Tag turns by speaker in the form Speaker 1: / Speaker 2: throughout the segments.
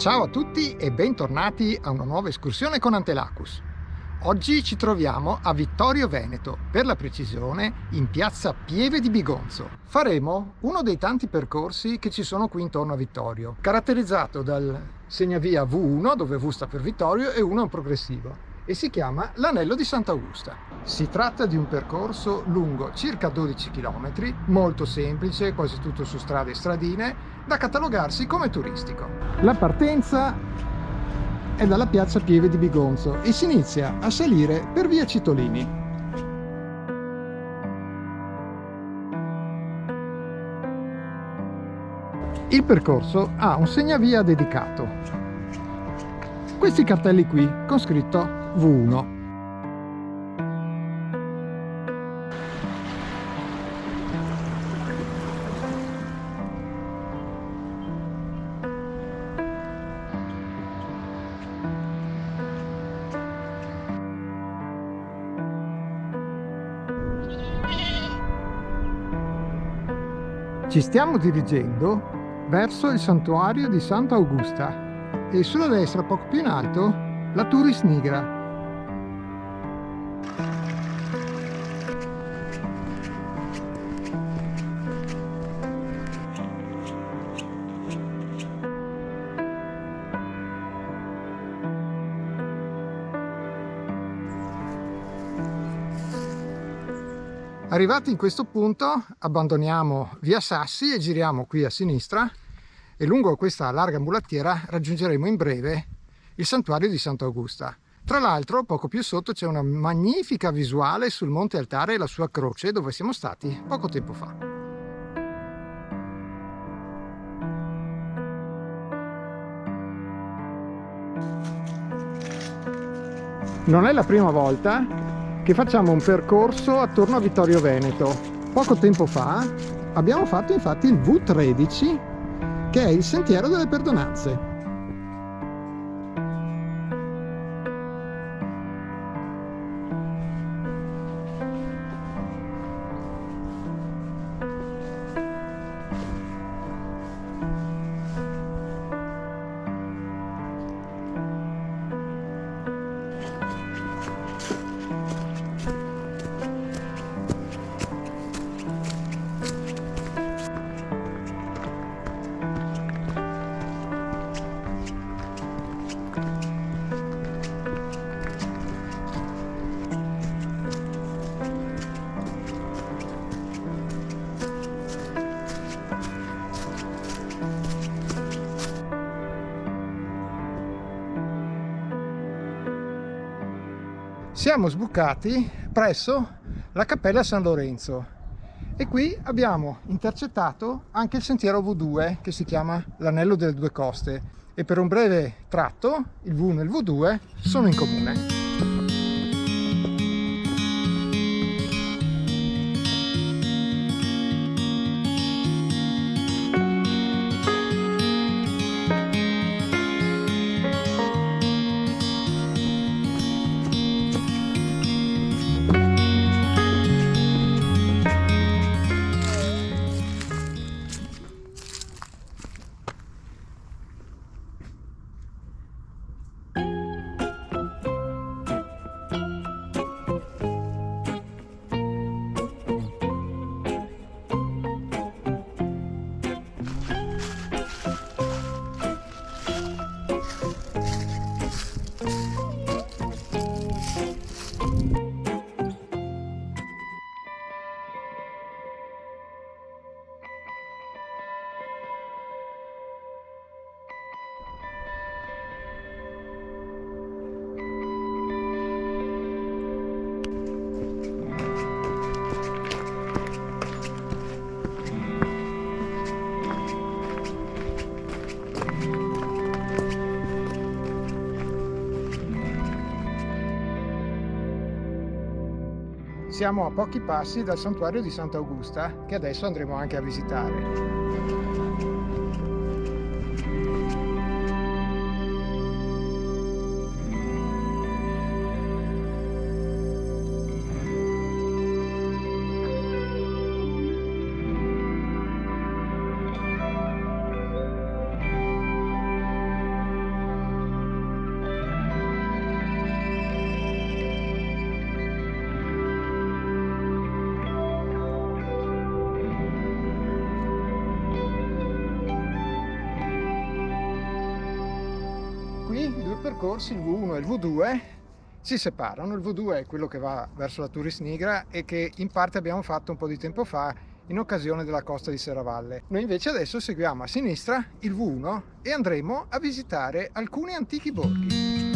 Speaker 1: Ciao a tutti e bentornati a una nuova escursione con Antelacus. Oggi ci troviamo a Vittorio Veneto, per la precisione in piazza Pieve di Bigonzo. Faremo uno dei tanti percorsi che ci sono qui intorno a Vittorio, caratterizzato dal segnavia V1, dove V sta per Vittorio, e uno è un progressivo, e si chiama l'Anello di Sant'Augusta. Si tratta di un percorso lungo circa 12 km, molto semplice, quasi tutto su strade e stradine, da catalogarsi come turistico. La partenza è dalla piazza Pieve di Bigonzo e si inizia a salire per via Citolini. Il percorso ha un segnavia dedicato. Questi cartelli qui con scritto V1. Ci stiamo dirigendo verso il santuario di Sant'Augusta e sulla destra, poco più in alto, la Turis Nigra. Arrivati in questo punto abbandoniamo via Sassi e giriamo qui a sinistra e lungo questa larga mulattiera raggiungeremo in breve il santuario di Sant'Augusta. Tra l'altro poco più sotto c'è una magnifica visuale sul Monte Altare e la sua croce dove siamo stati poco tempo fa. Non è la prima volta che facciamo un percorso attorno a Vittorio Veneto. Poco tempo fa abbiamo fatto infatti il V13, che è il sentiero delle perdonanze. Siamo sbucati presso la Cappella San Lorenzo e qui abbiamo intercettato anche il sentiero V2 che si chiama l'Anello delle Due Coste e per un breve tratto il V1 e il V2 sono in comune. Siamo a pochi passi dal santuario di Sant'Augusta, che adesso andremo anche a visitare. Qui i due percorsi, il V1 e il V2, si separano. Il V2 è quello che va verso la Turris Nigra e che in parte abbiamo fatto un po' di tempo fa in occasione della costa di Serravalle. Noi invece adesso seguiamo a sinistra il V1 e andremo a visitare alcuni antichi borghi.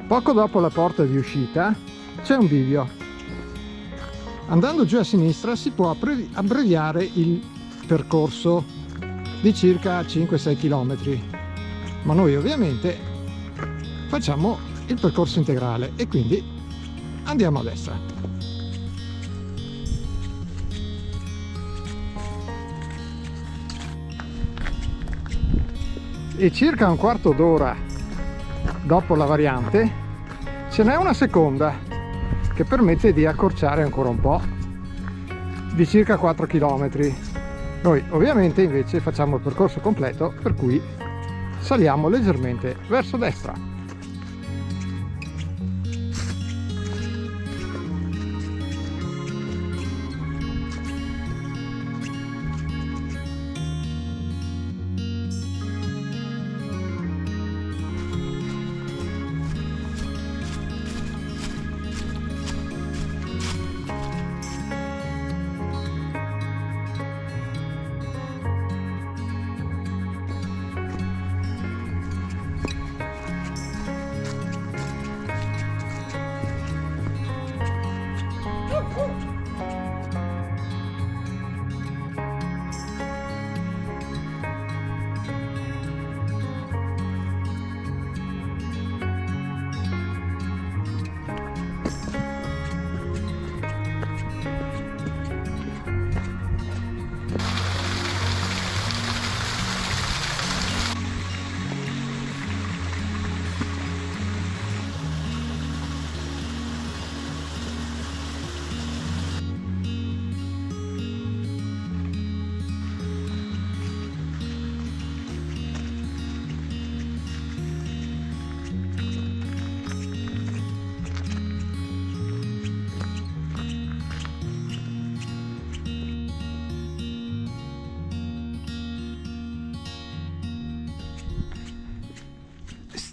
Speaker 1: Poco dopo la porta di uscita c'è un bivio. Andando giù a sinistra si può abbreviare il percorso di circa 5-6 km, ma noi ovviamente facciamo il percorso integrale e quindi andiamo a destra. E circa un quarto d'ora dopo la variante ce n'è una seconda che permette di accorciare ancora un po', di circa 4 km. Noi ovviamente invece facciamo il percorso completo, per cui saliamo leggermente verso destra.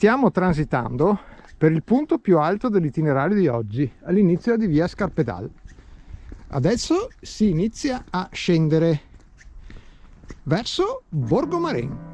Speaker 1: Stiamo transitando per il punto più alto dell'itinerario di oggi, all'inizio di via Scarpedal. Adesso si inizia a scendere verso Borgo Marin.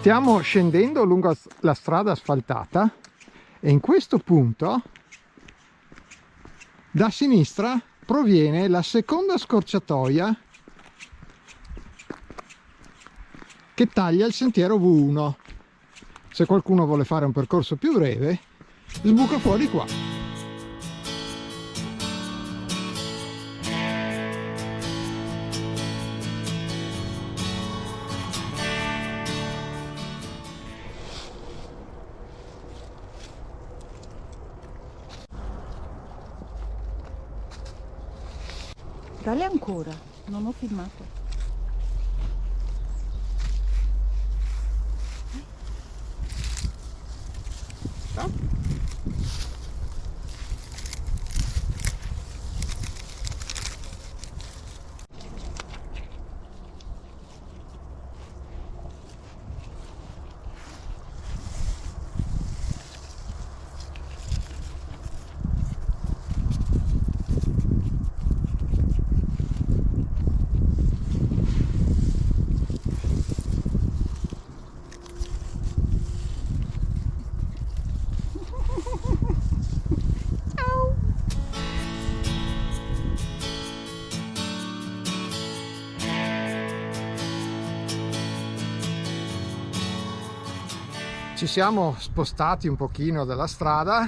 Speaker 1: Stiamo scendendo lungo la strada asfaltata e in questo punto da sinistra proviene la seconda scorciatoia che taglia il sentiero V1. Se qualcuno vuole fare un percorso più breve, sbuca fuori qua.
Speaker 2: Dalle ancora, non ho filmato.
Speaker 1: Ci siamo spostati un pochino dalla strada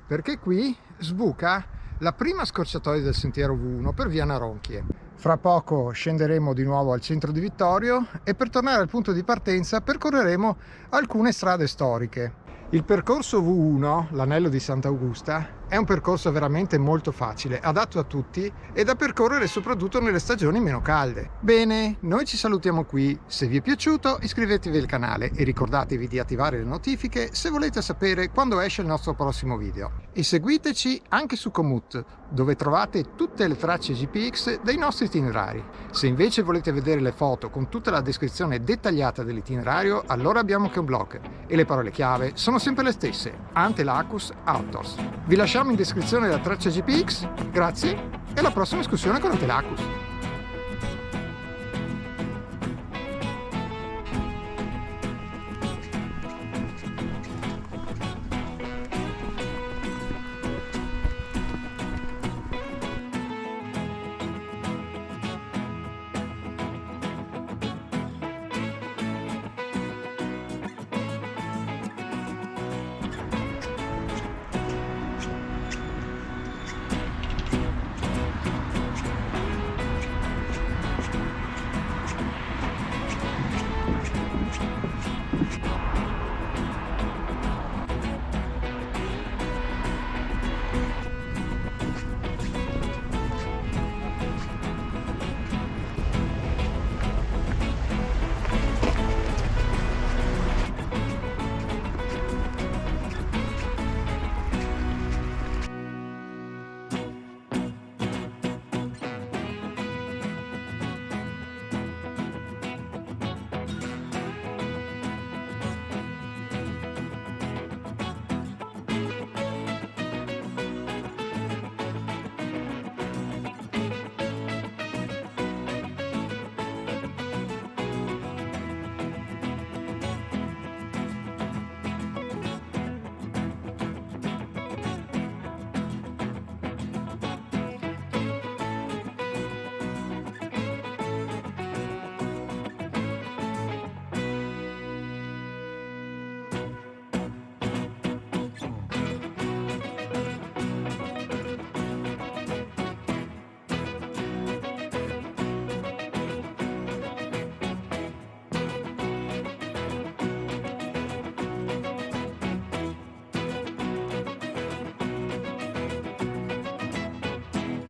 Speaker 1: perché qui sbuca la prima scorciatoia del sentiero V1 per via Naronchie. Fra poco scenderemo di nuovo al centro di Vittorio e per tornare al punto di partenza percorreremo alcune strade storiche. Il percorso V1, l'anello di Sant'Augusta, è un percorso veramente molto facile, adatto a tutti e da percorrere soprattutto nelle stagioni meno calde. Bene, noi ci salutiamo qui. Se vi è piaciuto iscrivetevi al canale e ricordatevi di attivare le notifiche se volete sapere quando esce il nostro prossimo video. E seguiteci anche su Komoot, dove trovate tutte le tracce GPX dei nostri itinerari. Se invece volete vedere le foto con tutta la descrizione dettagliata dell'itinerario, allora abbiamo anche un blog e le parole chiave sono sempre le stesse: Antelacus Outdoors. Vi lasciamo in descrizione la traccia GPX, grazie e alla prossima escursione con Antelacus.